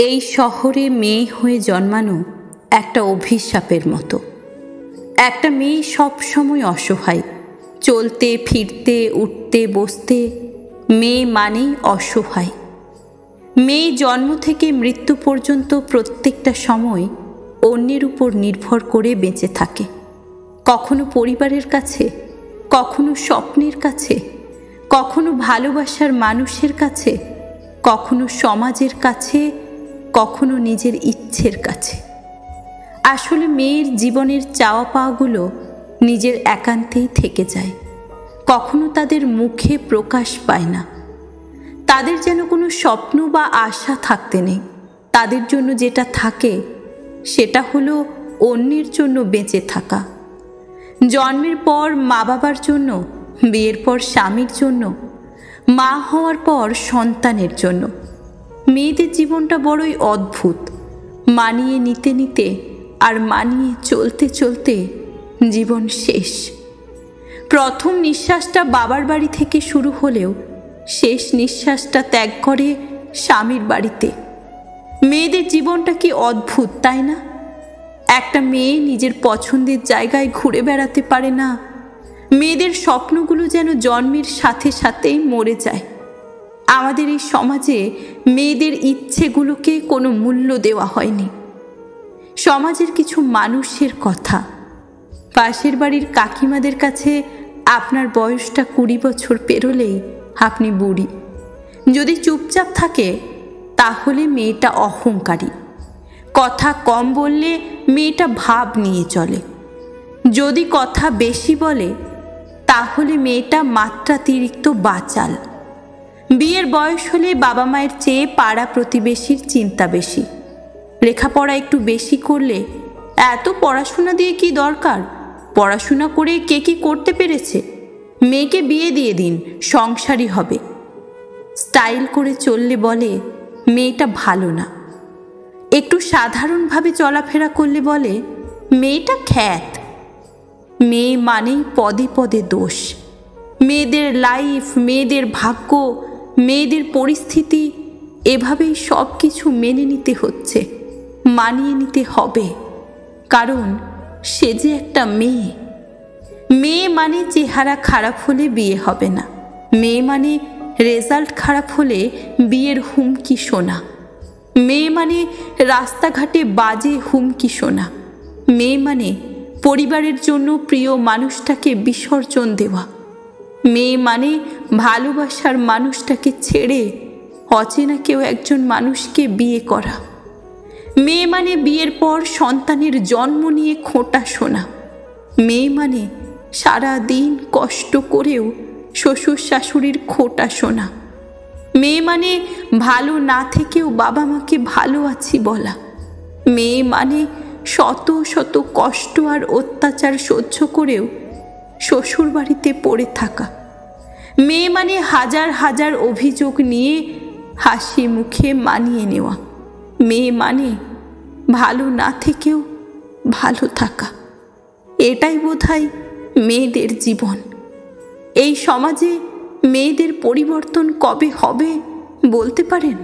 এই শহরে মেয়ে হয়ে জন্মানো একটা অভিশাপের মতো। একটা মেয়ে সব সময় অসহায়, চলতে ফিরতে উঠতে বসতে মেয়ে মানেই অসহায়। মেয়ে জন্ম থেকে মৃত্যু পর্যন্ত প্রত্যেকটা সময় অন্যের উপর নির্ভর করে বেঁচে থাকে, কখনো পরিবারের কাছে, কখনো স্বপ্নের কাছে, কখনো ভালোবাসার মানুষের কাছে, কখনো সমাজের কাছে, কখনো নিজের ইচ্ছের কাছে। আসলে মেয়ের জীবনের চাওয়া পাওয়াগুলো নিজের একান্তেই থেকে যায়, কখনো তাদের মুখে প্রকাশ পায় না। তাদের যেন কোনো স্বপ্ন বা আশা থাকতে নেই। তাদের জন্য যেটা থাকে সেটা হলো অন্যের জন্য বেঁচে থাকা। জন্মের পর মা বাবার জন্য, বিয়ের পর স্বামীর জন্য, মা হওয়ার পর সন্তানের জন্য। মেয়েদের জীবনটা বড়ই অদ্ভুত। মানিয়ে নিতে নিতে আর মানিয়ে চলতে চলতে জীবন শেষ। প্রথম নিঃশ্বাসটা বাবার বাড়ি থেকে শুরু হলেও শেষ নিঃশ্বাসটা ত্যাগ করে স্বামীর বাড়িতে। মেয়েদের জীবনটা কি অদ্ভুত, তাই না? একটা মেয়ে নিজের পছন্দের জায়গায় ঘুরে বেড়াতে পারে না। মেয়েদের স্বপ্নগুলো যেন জন্মের সাথে সাথেই মরে যায়। আমাদের এই সমাজে মেয়েদের ইচ্ছেগুলোকে কোনো মূল্য দেওয়া হয়নি। সমাজের কিছু মানুষের কথা, পাশের বাড়ির কাকিমাদের কাছে আপনার বয়সটা 20 বছর পেরোলেই আপনি বুড়ি। যদি চুপচাপ থাকে তাহলে মেয়েটা অহংকারী। কথা কম বললে মেয়েটা ভাব নিয়ে চলে। যদি কথা বেশি বলে তাহলে মেয়েটা মাত্রাতিরিক্ত বাচাল। বিয়ের বয়স হলে বাবা মায়ের চেয়ে পাড়া প্রতিবেশীর চিন্তা বেশি। লেখাপড়া একটু বেশি করলে এত পড়াশোনা দিয়ে কি দরকার, পড়াশোনা করে কে কি করতে পেরেছে, মেয়েকে বিয়ে দিয়ে দিন, সংসারই হবে। স্টাইল করে চললে বলে মেয়েটা ভালো না। একটু সাধারণভাবে চলাফেরা করলে বলে মেয়েটা খ্যাত। মেয়ে মানেই পদে পদে দোষ। মেয়েদের লাইফ, মেয়েদের ভাগ্য, মেয়েদের পরিস্থিতি, এভাবেই সব কিছু মেনে নিতে হচ্ছে, মানিয়ে নিতে হবে। কারণ সে যে একটা মেয়ে। মেয়ে মানে চেহারা খারাপ হলে বিয়ে হবে না। মেয়ে মানে রেজাল্ট খারাপ হলে বিয়ের হুমকি শোনা। মেয়ে মানে রাস্তাঘাটে বাজে হুমকি শোনা। মেয়ে মানে পরিবারের জন্য প্রিয় মানুষটাকে বিসর্জন দেওয়া। মেয়ে মানে ভালোবাসার মানুষটাকে ছেড়ে অচেনা কেউ একজন মানুষকে বিয়ে করা। মেয়ে মানে বিয়ের পর সন্তানের জন্ম নিয়ে খোঁটা শোনা। মেয়ে মানে সারা দিন কষ্ট করেও শ্বশুর শাশুড়ির খোঁটা শোনা। মেয়ে মানে ভালো না থেকেও বাবা মাকে ভালো আছি বলা। মেয়ে মানে শত শত কষ্ট আর অত্যাচার সহ্য করেও শ্বশুর বাড়িতে পড়ে থাকা। মেয়ে মানে হাজার হাজার অভিযোগ নিয়ে হাসি মুখে মানিয়ে নেওয়া। মেয়ে মানে ভালো না থেকেও ভালো থাকা। এটাই বোধহয় মেয়েদের জীবন। এই সমাজে মেয়েদের পরিবর্তন কবে হবে বলতে পারেন?